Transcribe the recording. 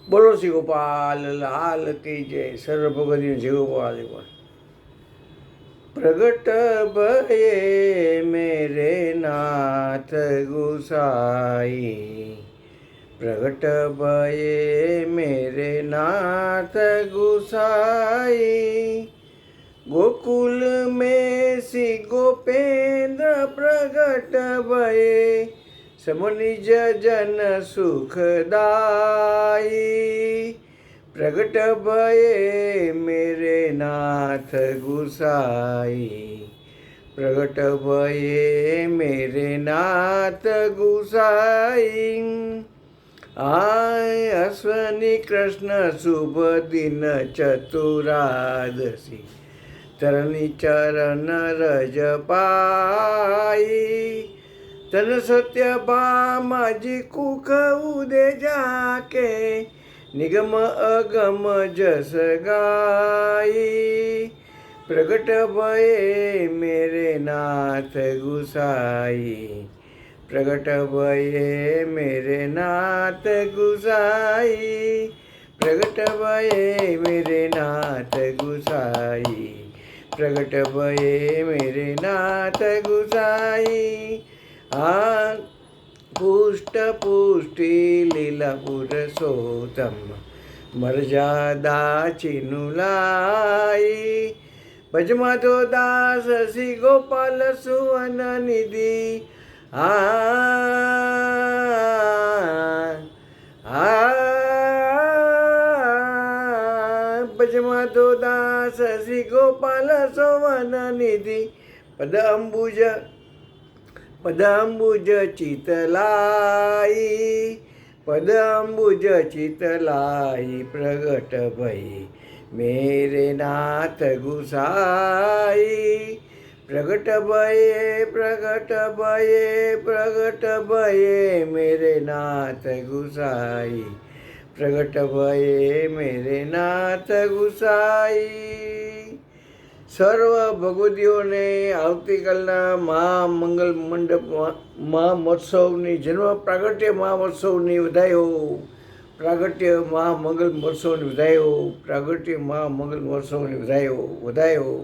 બોલો શ્રી ગોપાલ લાલ કી જય. સર્વ ભગવતીઓ જય ગોપાલ. પ્રગટ ભયે મેરે નાથ ગુસાઈ, પ્રગટ ભયે મેરે નાથ ગુસાઈ, गोकुल में श्री गोपेंद्र प्रगट भये, सब निज जन सुखदाई, प्रगट भये मेरे नाथ गुसाई, प्रगट भये मेरे नाथ गुसाई। आय अश्वनी कृष्ण शुभ दिन चतुरादशी, तरनी चरण रज पाई, तन सत्य भामाजी कुख उदे जाके, निगम अगम जस गाई, प्रगट भये मेरे नाथ गुसाई, प्रगट भये मेरे नाथ गुसाई, प्रगट भये मेरे नाथ गुसाई, प्रगट भये मेरे नाथ गुसाई। पुष्ट पुष्टि लीला पुरुषोत्तम, मर्यादा चिनुलाई, भजमा तो दास श्री गोपाल सुवन निधि। भजमा तो दास श्री गोपाल सुवन निधि, पदाम्बुज चितलाई, पदाम्बुज चितलाई, प्रगट भये मेरे नाथ गुसाई, प्रगट भये प्रगट भये प्रगट भये मेरे नाथ गुसाई, प्रगट भये मेरे नाथ गुसाई। સર્વ ભગવતીઓને આવતીકાલના મહામંગલ મંડપ મહોત્સવની જન્મ પ્રાગટ્ય મહામહોત્સવની વધાયો, પ્રાગટ્ય મહામંગલ મહોત્સવની વધાયો, પ્રાગટ્ય મહામંગલ મહોત્સવની વધાયો.